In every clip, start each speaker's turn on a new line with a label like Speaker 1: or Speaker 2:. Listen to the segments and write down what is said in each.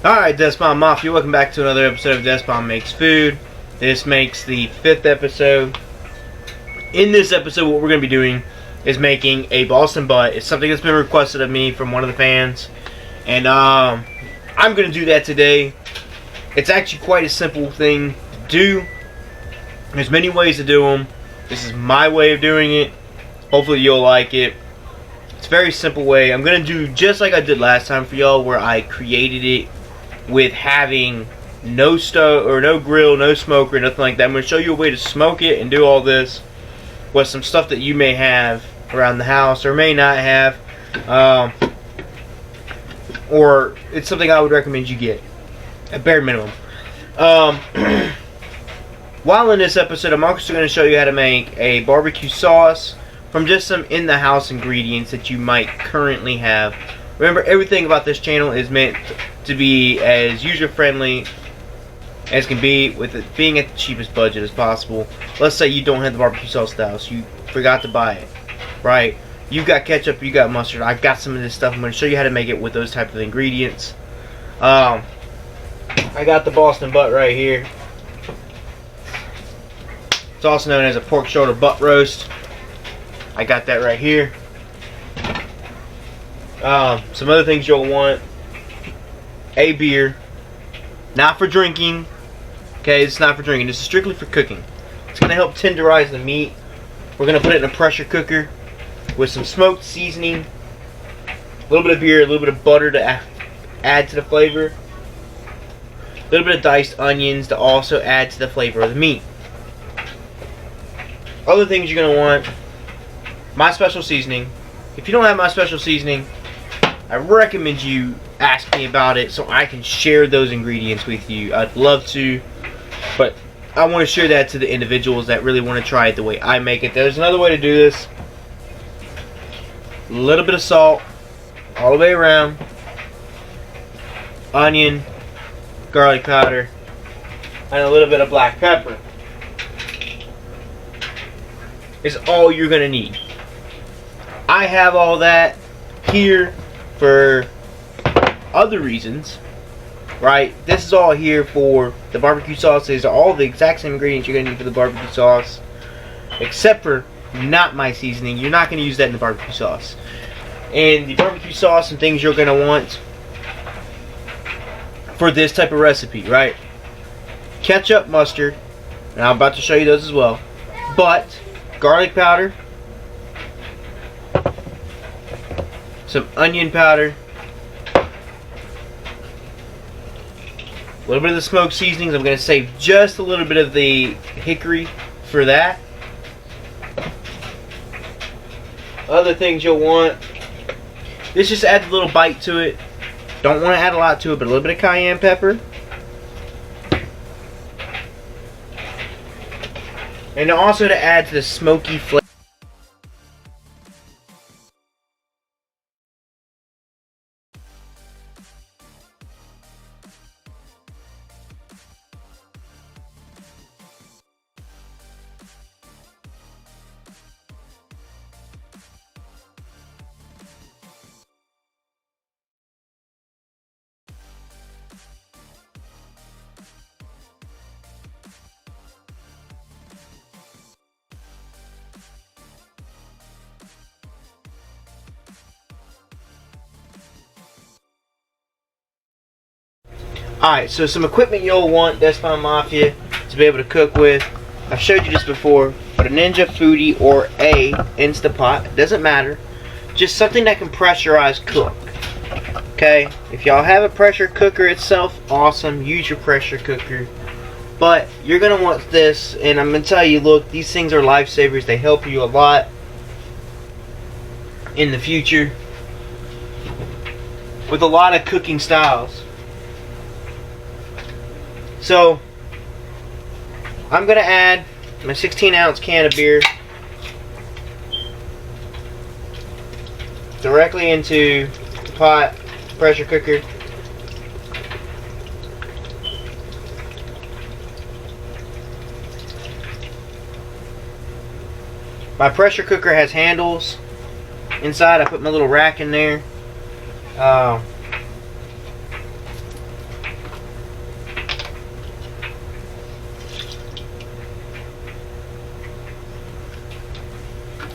Speaker 1: Alright, DeathSpawn Mafia, welcome back to another episode of DeathSpawn Makes Food. This makes the 5th episode. In this episode, what we're going to be doing is making a Boston butt. It's something that's been requested of me from one of the fans. And I'm going to do that today. It's actually quite a simple thing to do. There's many ways to do them. This is my way of doing it. Hopefully you'll like it. It's a very simple way. I'm going to do just like I did last time for y'all, where I created it with having no stove or no grill, no smoker, nothing like that. I'm going to show you a way to smoke it and do all this with some stuff that you may have around the house or may not have, or it's something I would recommend you get at bare minimum. While in this episode, I'm also going to show you how to make a barbecue sauce from just some in-the-house ingredients that you might currently have. Remember, everything about this channel is meant to be as user-friendly as can be, with it being at the cheapest budget as possible. Let's say you don't have the barbecue sauce at the house. You forgot to buy it, right? You've got ketchup, you got mustard. I've got some of this stuff. I'm going to show you how to make it with those type of ingredients. I got the Boston butt right here. It's also known as a pork shoulder butt roast. I got that right here. Some other things you'll want: a beer, not for drinking. Okay, it's not for drinking. This is strictly for cooking. It's going to help tenderize the meat. We're going to put it in a pressure cooker with some smoked seasoning, a little bit of beer, a little bit of butter to add to the flavor, a little bit of diced onions to also add to the flavor of the meat. Other things you're going to want: my special seasoning. If you don't have my special seasoning, I recommend you ask me about it so I can share those ingredients with you. I'd love to, but I want to share that to the individuals that really want to try it the way I make it. There's another way to do this. A little bit of salt all the way around, onion, garlic powder, and a little bit of black pepper is all you're going to need. I have all that here for other reasons, right? This is all here for the barbecue sauce. These are all the exact same ingredients you're going to need for the barbecue sauce, except for not my seasoning. You're not going to use that in the barbecue sauce. And the barbecue sauce and things you're going to want for this type of recipe, right? Ketchup, mustard, and I'm about to show you those as well, but garlic powder, some onion powder, a little bit of the smoked seasonings. I'm going to save just a little bit of the hickory for that. Other things you'll want: this just adds a little bite to it. Don't want to add a lot to it, but a little bit of cayenne pepper. And also to add to the smoky flavor. Alright, so some equipment you'll want, DeathSpawn Mafia, to be able to cook with. I've showed you this before, but a Ninja Foodie or a Instapot, it doesn't matter. Just something that can pressurize cook. Okay, if y'all have a pressure cooker itself, awesome, use your pressure cooker. But you're going to want this, and I'm going to tell you, look, these things are lifesavers. They help you a lot in the future with a lot of cooking styles. So, I'm going to add my 16-ounce can of beer directly into the pot, pressure cooker. My pressure cooker has handles inside. I put my little rack in there.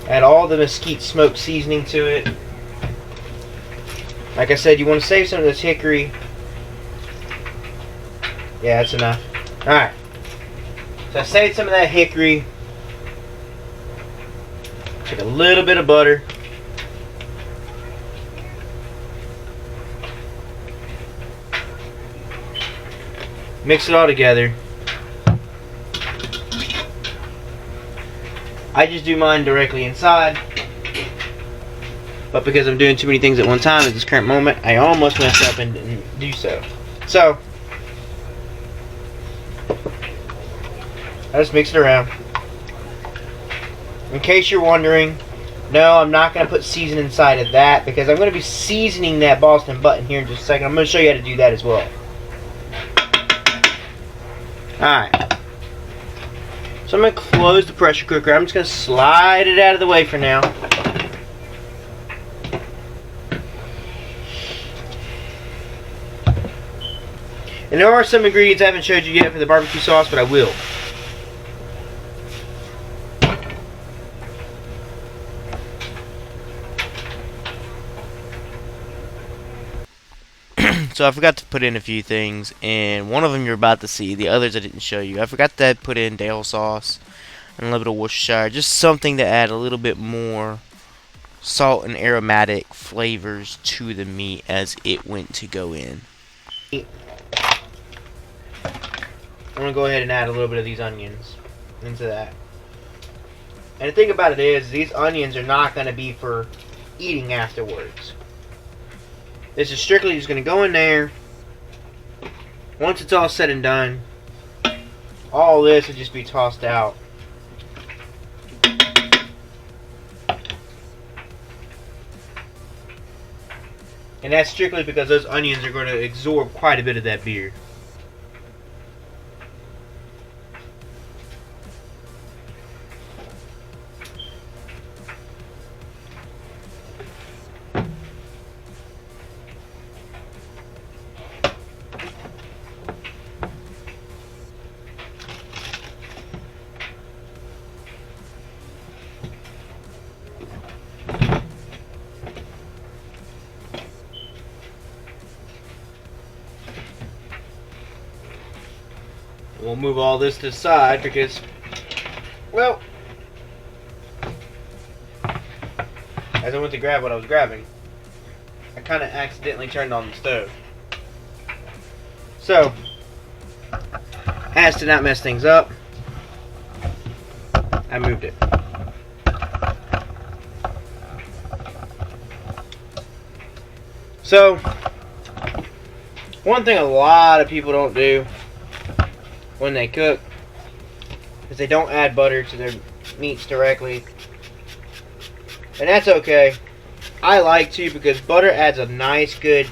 Speaker 1: Add all the mesquite smoke seasoning to it. Like I said, you want to save some of this hickory. Yeah, that's enough. Alright. So I saved some of that hickory. Take a little bit of butter. Mix it all together. I just do mine directly inside. But because I'm doing too many things at one time at this current moment, I almost messed up and didn't do so. So, I just mix it around. In case you're wondering, no, I'm not going to put seasoning inside of that because I'm going to be seasoning that Boston butt in here in just a second. I'm going to show you how to do that as well. Alright. So I'm going to close the pressure cooker. I'm just going to slide it out of the way for now. And there are some ingredients I haven't showed you yet for the barbecue sauce, but I will. So I forgot to put in a few things, and one of them you're about to see. The others I didn't show you. I forgot to put in Dale sauce and a little bit of Worcestershire. Just something to add a little bit more salt and aromatic flavors to the meat as it went to go in. I'm going to go ahead and add a little bit of these onions into that. And the thing about it is, these onions are not going to be for eating afterwards. This is strictly just going to go in there. Once it's all said and done, all this will just be tossed out. And that's strictly because those onions are going to absorb quite a bit of that beer. We'll move all this to the side because, well, as I went to grab what I was grabbing, I kind of accidentally turned on the stove. So, as to not mess things up, I moved it. So, one thing a lot of people don't do when they cook is they don't add butter to their meats directly. And that's okay. I like to because butter adds a nice good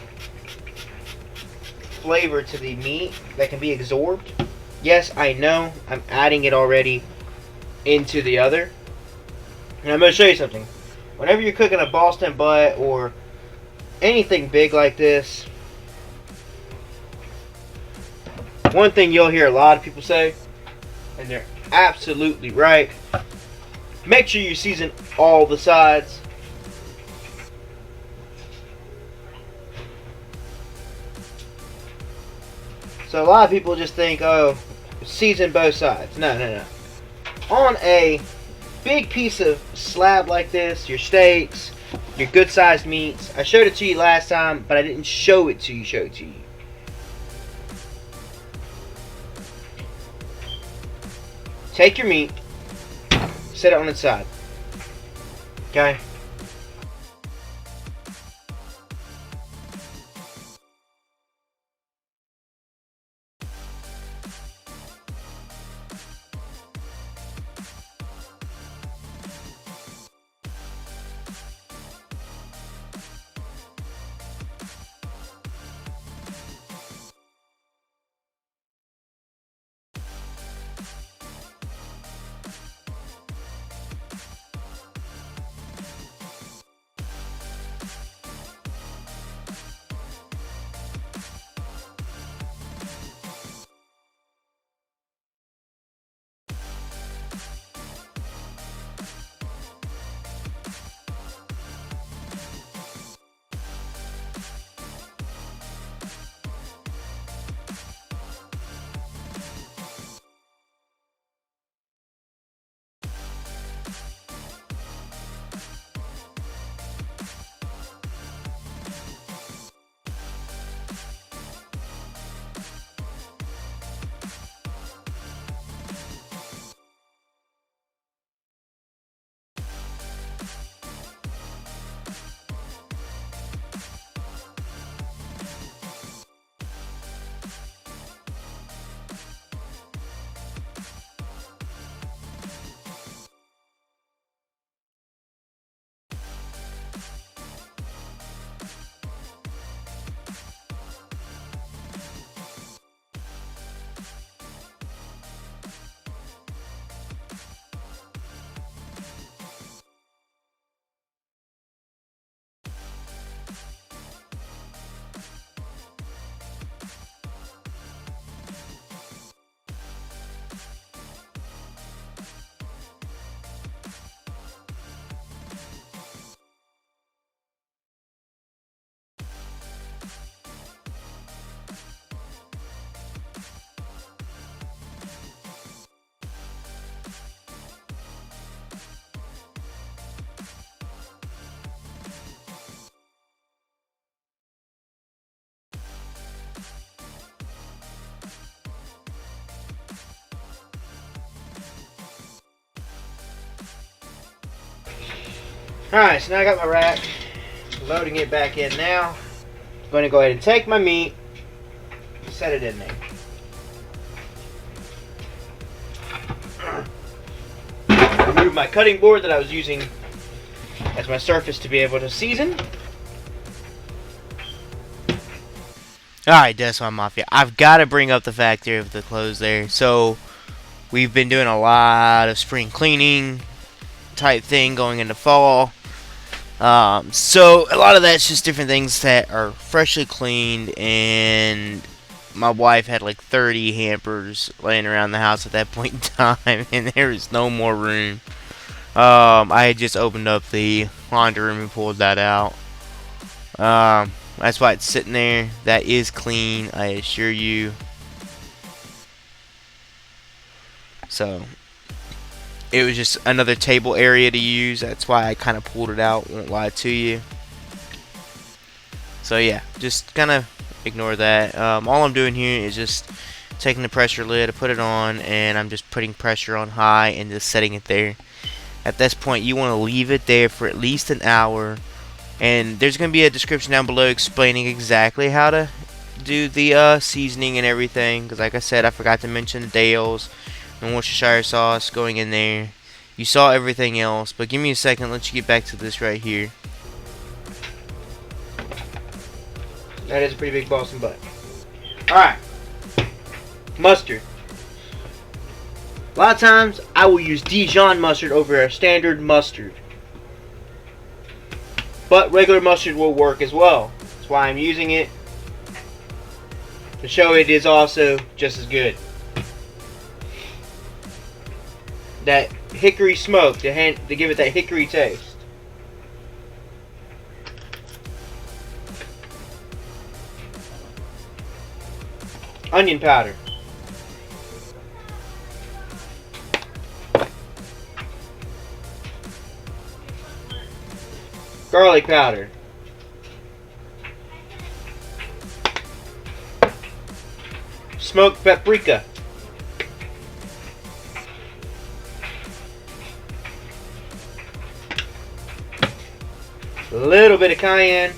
Speaker 1: flavor to the meat that can be absorbed. Yes, I know I'm adding it already into the other. And I'm going to show you something. Whenever you're cooking a Boston butt or anything big like this, one thing you'll hear a lot of people say, and they're absolutely right, make sure you season all the sides. So a lot of people just think, oh, season both sides. No, no, no. On a big piece of slab like this, your steaks, your good sized meats, I showed it to you last time, but I didn't show it to you. Take your meat, set it on its side. Okay? Alright, so now I got my rack. Loading it back in now. I'm going to go ahead and take my meat, set it in there. Remove my cutting board that I was using as my surface to be able to season. Alright, DeathSpawn Mafia. I've got to bring up the fact here of the clothes there. So, we've been doing a lot of spring cleaning type thing going into fall. So a lot of that's just different things that are freshly cleaned, and my wife had like 30 hampers laying around the house at that point in time, and there was no more room. I had just opened up the laundry room and pulled that out. That's why it's sitting there. That is clean, I assure you. So it was just another table area to use. That's why I kind of pulled it out. Won't lie to you. So yeah, just kind of ignore that. All I'm doing here is just taking the pressure lid, I put it on, and I'm just putting pressure on high and just setting it there. At this point, you want to leave it there for at least an hour. And there's going to be a description down below explaining exactly how to do the seasoning and everything. Because like I said, I forgot to mention the Dales and Worcestershire sauce going in there. You saw everything else, but give me a second. Let you get back to this right here. That is a pretty big Boston butt. Alright. Mustard. A lot of times, I will use Dijon mustard over a standard mustard. But regular mustard will work as well. That's why I'm using it. To show it is also just as good. That Hickory Smoke to give it that hickory taste. Onion powder. Garlic powder. Smoked paprika. A little bit of cayenne.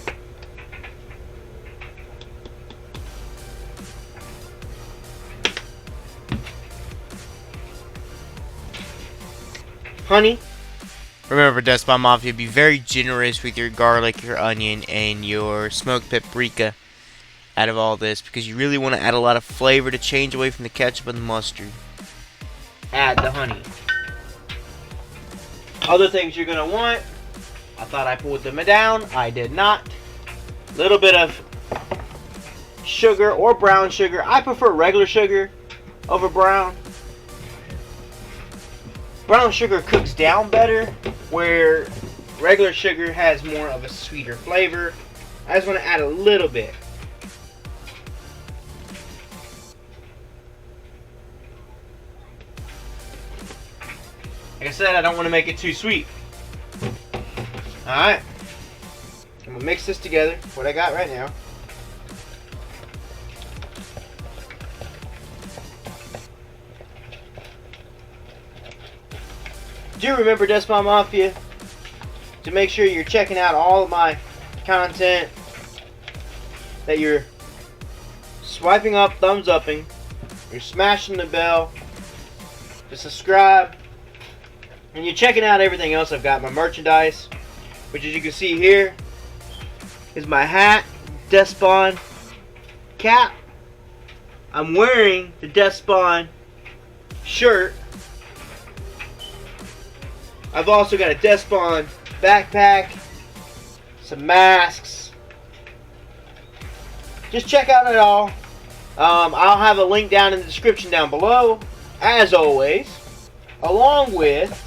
Speaker 1: Honey. Remember, DeathSpawn Mafia, be very generous with your garlic, your onion, and your smoked paprika out of all this, because you really want to add a lot of flavor to change away from the ketchup and the mustard. Add the honey. Other things you're going to want. I thought I pulled them down. I did not. Little bit of sugar or brown sugar. I prefer regular sugar over brown. Brown sugar cooks down better, where regular sugar has more of a sweeter flavor. I just want to add a little bit. Like I said, I don't want to make it too sweet. Alright. I'm going to mix this together, what I got right now. Do remember, DeathSpawn Mafia, to make sure you're checking out all of my content, that you're swiping up, thumbs upping, you're smashing the bell to subscribe, and you're checking out everything else I've got. My merchandise, which as you can see here is my hat, DeathSpawn cap. I'm wearing the DeathSpawn shirt. I've also got a DeathSpawn backpack, some masks. Just check out it all. I'll have a link down in the description down below, as always, along with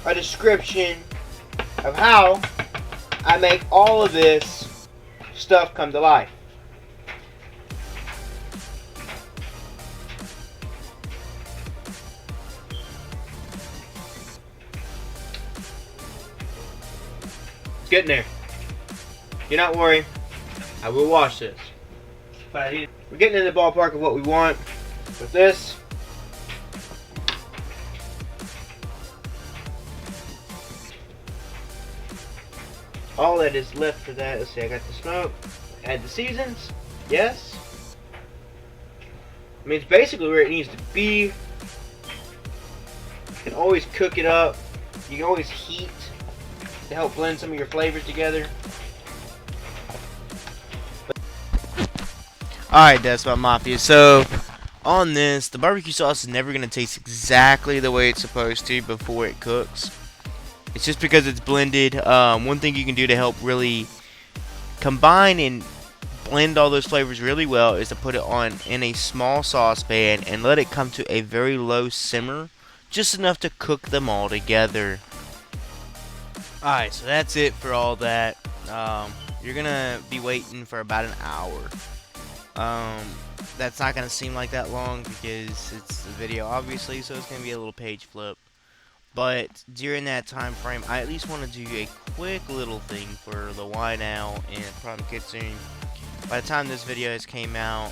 Speaker 1: a description of how I make all of this stuff come to life. It's getting there. Do not worry. I will wash this. But we're getting in the ballpark of what we want with this. all that is left for that, let's see, I got the smoke, add the seasons, yes. I mean, it's basically where it needs to be. You can always cook it up. You can always heat to help blend some of your flavors together. Alright, DeathSpawn Mafia, so on this, the barbecue sauce is never going to taste exactly the way it's supposed to before it cooks. It's just because it's blended. One thing you can do to help really combine and blend all those flavors really well is to put it on in a small saucepan and let it come to a very low simmer, just enough to cook them all together. Alright, so that's it for all that. You're going to be waiting for about an hour. That's not going to seem like that long because it's a video, obviously, so it's going to be a little page flip. But during that time frame, I at least want to do a quick little thing for the wine owl and prom kitchen. By the time this video has came out,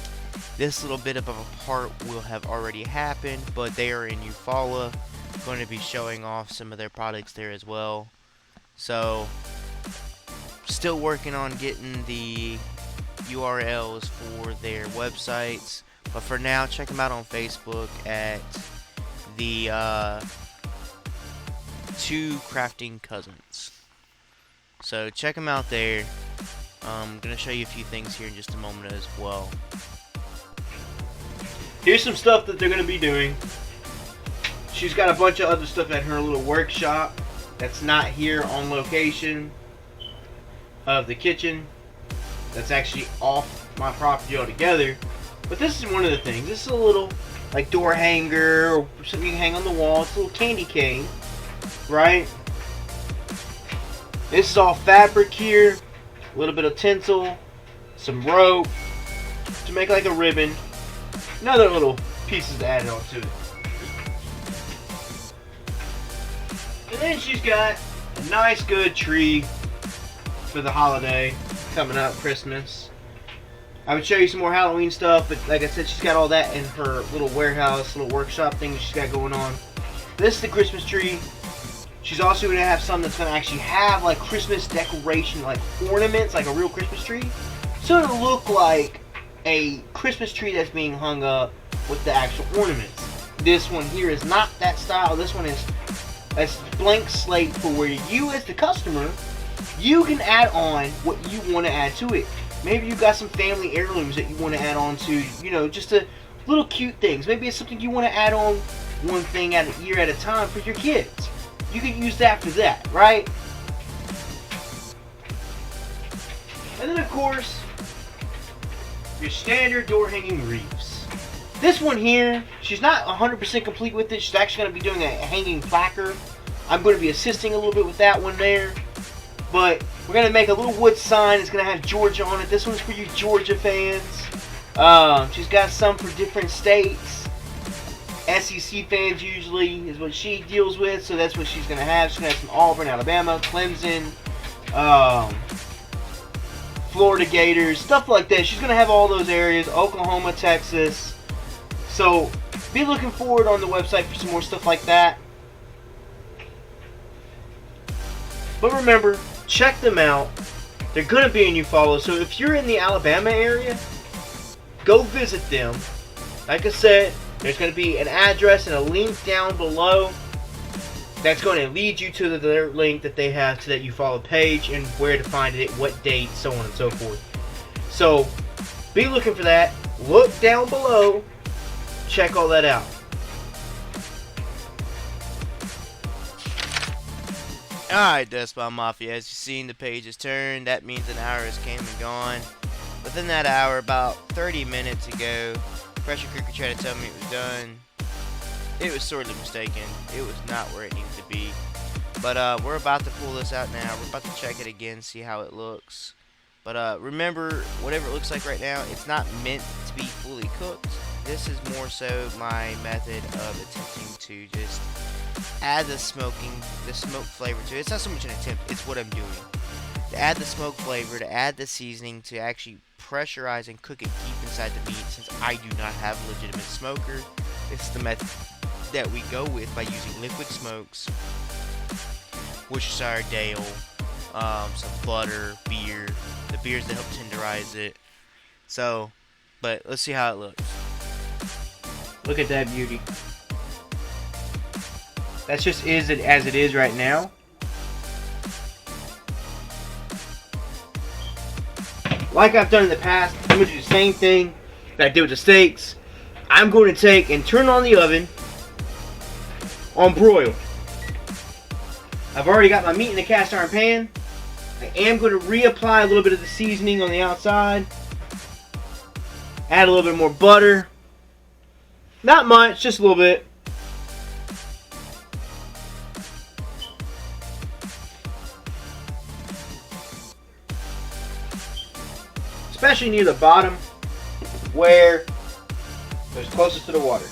Speaker 1: this little bit of a part will have already happened, but they are in Eufaula, going to be showing off some of their products there as well. So, still working on getting the URLs for their websites, but for now, check them out on Facebook at the twocraftingcousins. So check them out there. I'm gonna show you a few things here in just a moment as well. Here's some stuff that they're gonna be doing. She's got a bunch of other stuff at her little workshop that's not here on location of the kitchen. That's actually off my property altogether. But this is one of the things. This is a little like door hanger or something you can hang on the wall. It's a little candy cane, right? This is all fabric here. A little bit of tinsel, some rope to make like a ribbon. Another little pieces added onto it. And then she's got a nice good tree for the holiday coming up, Christmas. I would show you some more Halloween stuff, but like I said, she's got all that in her little warehouse, little workshop thing that she's got going on. This is the Christmas tree. She's also going to have some that's going to actually have like Christmas decoration, like ornaments, like a real Christmas tree. So it'll look like a Christmas tree that's being hung up with the actual ornaments. This one here is not that style. This one is a blank slate for where you as the customer, you can add on what you want to add to it. Maybe you got some family heirlooms that you want to add on to, you know, just a little cute things. Maybe it's something you want to add on one thing at a year at a time for your kids. You can use that for that, right? And then of course, your standard door hanging wreaths. This one here, she's not 100% complete with it. She's actually going to be doing a hanging placard. I'm going to be assisting a little bit with that one there. But we're going to make a little wood sign. It's going to have Georgia on it. This one's for you Georgia fans. She's got some for different states. SEC fans usually is what she deals with. So that's what she's going to have. She's going to have some Auburn, Alabama, Clemson, Florida Gators, stuff like that. She's going to have all those areas. Oklahoma, Texas. So be looking forward on the website for some more stuff like that. But remember, check them out. They're going to be in Eufaula. So if you're in the Alabama area, go visit them. Like I said, there's going to be an address and a link down below that's going to lead you to their link that they have to that Eufaula page and where to find it, what date, so on and so forth. So be looking for that. Look down below. Check all that out. Alright, DeathSpawn Mafia, as you've seen, the page has turned. That means an hour has came and gone. Within that hour, about 30 minutes ago, pressure cooker tried to tell me it was done. It was sorely mistaken. It was not where it needed to be. But we're about to pull this out now. We're about to check it again, see how it looks. But remember, whatever it looks like right now, it's not meant to be fully cooked. This is more so my method of attempting to just add the smoke flavor to it. It's not so much an attempt, it's what I'm doing. To add the smoke flavor, to add the seasoning, to actually pressurize and cook it deep inside the meat. Since I do not have a legitimate smoker, this is the method that we go with by using liquid smokes, Worcestershire Dale,
Speaker 2: some butter, beer. The beers that help tenderize it. So, but let's see how it looks.
Speaker 1: Look at that beauty. That's just as it is right now. Like I've done in the past, I'm going to do the same thing that I did with the steaks. I'm going to take and turn on the oven on broil. I've already got my meat in the cast iron pan. I am going to reapply a little bit of the seasoning on the outside. Add a little bit more butter. Not much, just a little bit. Especially near the bottom where it's closest to the water.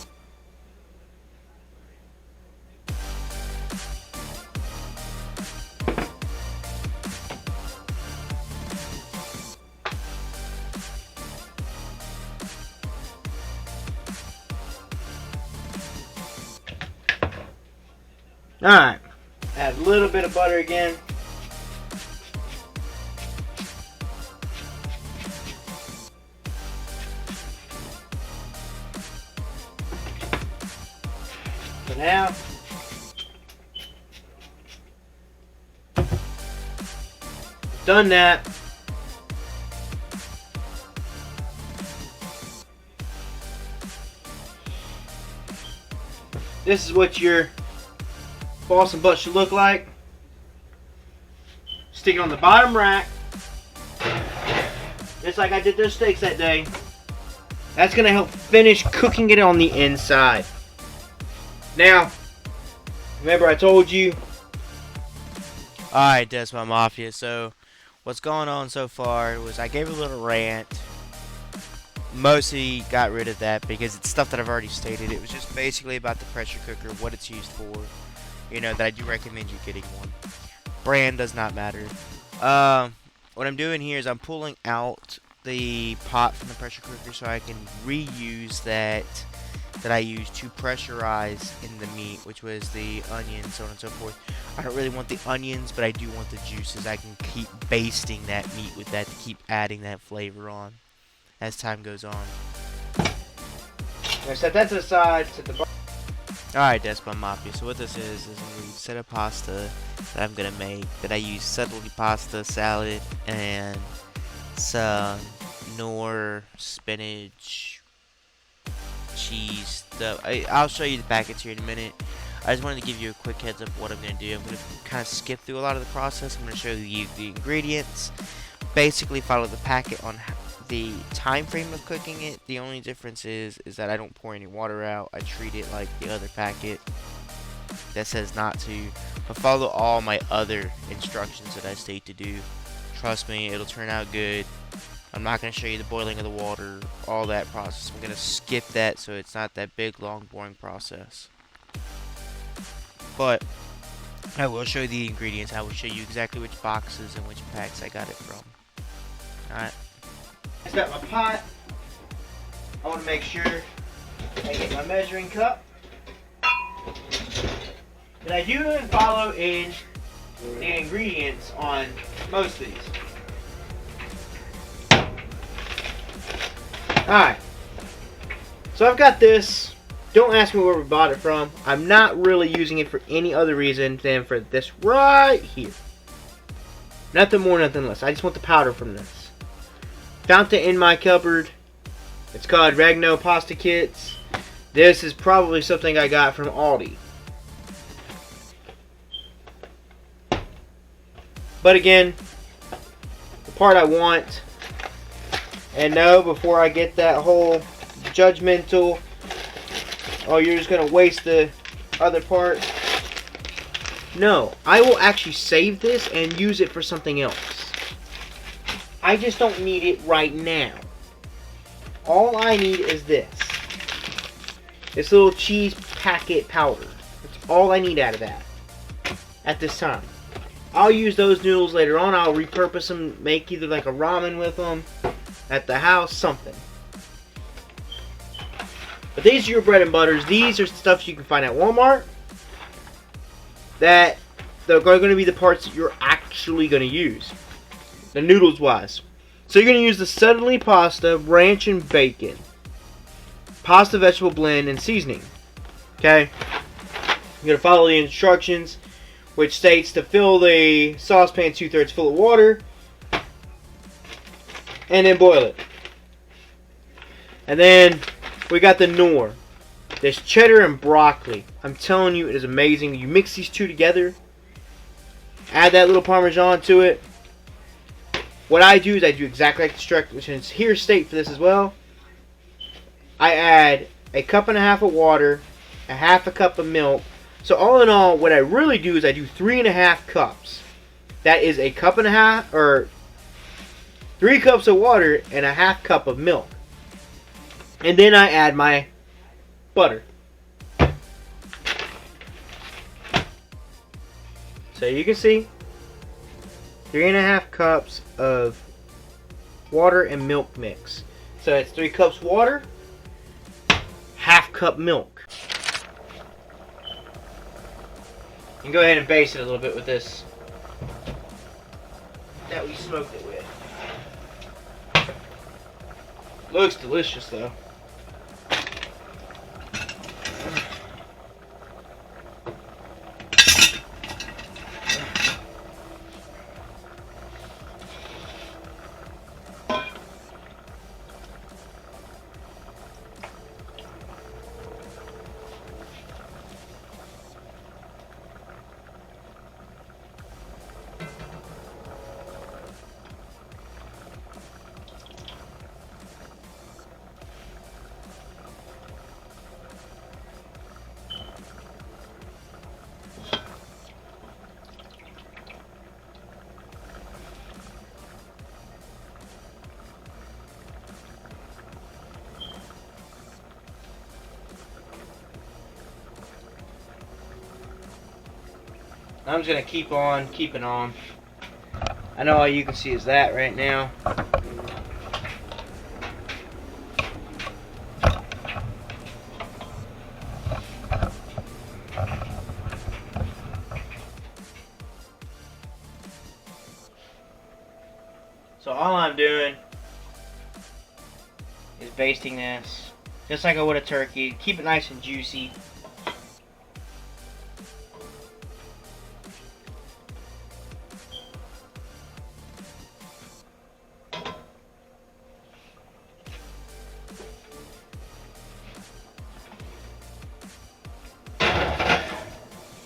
Speaker 1: Alright, add a little bit of butter again. So now, done that. This is what your Boston butt should look like. Stick it on the bottom rack, just like I did those steaks that day. That's going to help finish cooking it on the inside. Now, remember I told you.
Speaker 2: Alright, DeathSpawn Mafia. So, what's going on so far was I gave a little rant. Mostly got rid of that because it's stuff that I've already stated. It was just basically about the pressure cooker, what it's used for. You know, that I do recommend you getting one. Brand does not matter. What I'm doing here is I'm pulling out the pot from the pressure cooker so I can reuse that I used to pressurize in the meat, which was the onions, so on and so forth. I don't really want the onions, but I do want the juices. I can keep basting that meat with that to keep adding that flavor on as time goes on.
Speaker 1: Now set that to the side.
Speaker 2: Alright, DeathSpawn Mafia. So what this is a set of pasta that I'm gonna make. That I use celery pasta, salad, and some Knorr spinach, cheese stuff. I'll show you the packets here in a minute. I just wanted to give you a quick heads up of what I'm gonna do. I'm gonna kind of skip through a lot of the process. I'm gonna show you the ingredients. Basically, follow the packet on the time frame of cooking it. The only difference is that I don't pour any water out. I treat it like the other packet that says not to, but follow all my other instructions that I state to do. Trust me, it'll turn out good. I'm not going to show you the boiling of the water, all that process. I'm going to skip that so it's not that big, long, boring process. But I will show you the ingredients. I will show you exactly which boxes and which packs I got it from. Alright.
Speaker 1: I got my pot. I want to make sure I get my measuring cup. And I do follow in the ingredients on most of these. Alright. So I've got this. Don't ask me where we bought it from. I'm not really using it for any other reason than for this right here. Nothing more, nothing less. I just want the powder from this. Found it in my cupboard. It's called Regno Pasta Kits. This is probably something I got from Aldi. But again, the part I want, and no, before I get that whole judgmental, oh, you're just going to waste the other part. No, I will actually save this and use it for something else. I just don't need it right now. All I need is this. This little cheese packet powder. That's all I need out of that at this time. I'll use those noodles later on. I'll repurpose them, make either like a ramen with them at the house, something. But these are your bread and butters. These are stuff you can find at Walmart that they're going to be the parts that you're actually going to use. The noodles wise. So you're going to use the suddenly pasta, ranch and bacon, pasta vegetable blend, and seasoning. Okay? You're going to follow the instructions, which states to fill the saucepan 2/3 full of water, and then boil it. And then we got the Knorr. There's cheddar and broccoli. I'm telling you, it is amazing. You mix these two together, add that little Parmesan to it. What I do is I do exactly like the instructions here state for this as well. I add a cup and a half of water, a half a cup of milk. So all in all, what I really do is I do 3.5 cups. That is a cup and a half, or 3 cups of water and a half cup of milk. And then I add my butter. So you can see 3.5 cups of water and milk mix. So it's 3 cups water, half cup milk. You can go ahead and baste it a little bit with this that we smoked it with. Looks delicious though. I'm just going to keep on keeping on. I know all you can see is that right now. So all I'm doing is basting this just like I would a turkey. Keep it nice and juicy.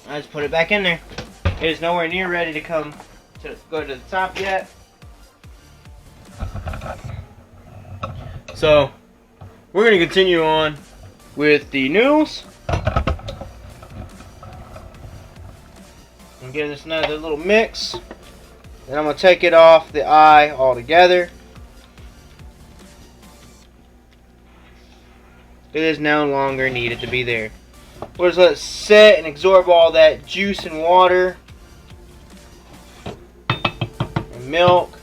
Speaker 1: I just put it back in there. It is nowhere near ready to go to the top yet. So we're going to continue on with the noodles. And give this another little mix. Then I'm going to take it off the eye altogether. It is no longer needed to be there. We'll just let it sit and absorb all that juice and water and milk.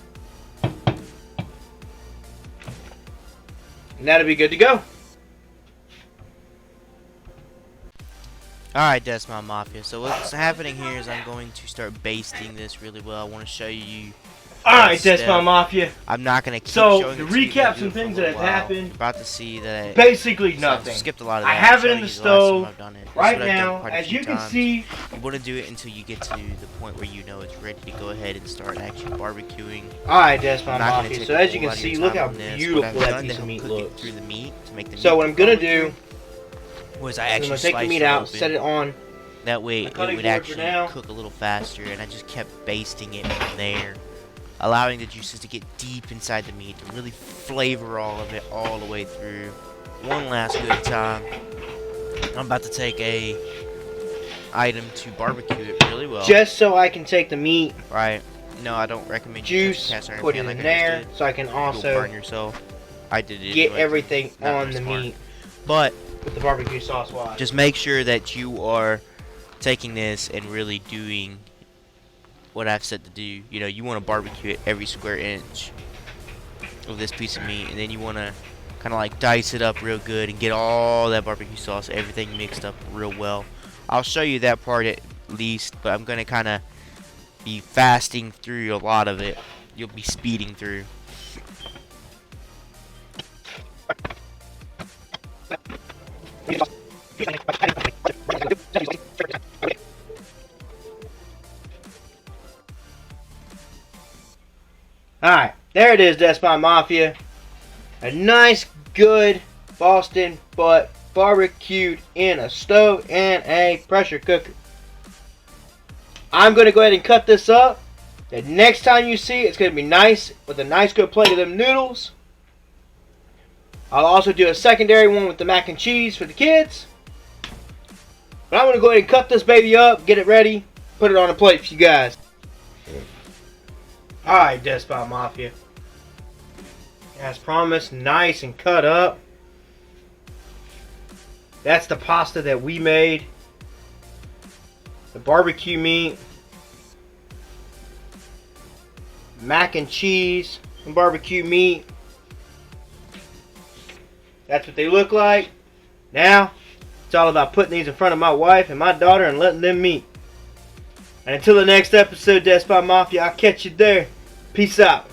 Speaker 1: And that'll be good to go.
Speaker 2: Alright, DeathSpawn Mafia. So what's happening here is I'm going to start basting this really well. I want to show you.
Speaker 1: Alright, DeathSpawn Mafia.
Speaker 2: I'm not going to keep
Speaker 1: showing
Speaker 2: it
Speaker 1: to recap some things that have happened.
Speaker 2: You're about to see that
Speaker 1: basically nothing.
Speaker 2: Skipped a lot of that.
Speaker 1: I have it in the stove right now. As you can see,
Speaker 2: you want to do it until you get to the point where you know it's ready to go ahead and start actually barbecuing.
Speaker 1: Alright, DeathSpawn Mafia. So as you can see, look how beautiful that piece of meat looks.
Speaker 2: Through the meat to make the
Speaker 1: so what I'm gonna do
Speaker 2: was I actually
Speaker 1: take the meat out, set it on.
Speaker 2: That way it would actually cook a little faster, and I just kept basting it from there, allowing the juices to get deep inside the meat to really flavor all of it all the way through. One last good time. I'm about to take a item to barbecue it really well.
Speaker 1: Just so I can take the meat.
Speaker 2: Right. No, I don't recommend
Speaker 1: juice. Put it in there, so I can also
Speaker 2: burn yourself. I did it.
Speaker 1: Get everything on the meat.
Speaker 2: But
Speaker 1: with the barbecue sauce wise.
Speaker 2: Just make sure that you are taking this and really doing what I've said to do. You know, you want to barbecue it every square inch of this piece of meat, and then you want to kind of like dice it up real good and get all that barbecue sauce, everything mixed up real well. I'll show you that part least, but I'm gonna kind of be fasting through a lot of it. You'll be speeding through.
Speaker 1: Alright, there it is, DeathSpawn Mafia. A nice, good Boston butt barbecued in a stove and a pressure cooker. I'm going to go ahead and cut this up. The next time you see it, it's going to be nice with a nice good plate of them noodles. I'll also do a secondary one with the mac and cheese for the kids. But I'm going to go ahead and cut this baby up, get it ready, put it on a plate for you guys. Alright, DeathSpawn Mafia. As promised, nice and cut up. That's the pasta that we made. The barbecue meat. Mac and cheese and barbecue meat. That's what they look like. Now, it's all about putting these in front of my wife and my daughter and letting them meet. And until the next episode, DeathSpawn Mafia, I'll catch you there. Peace out.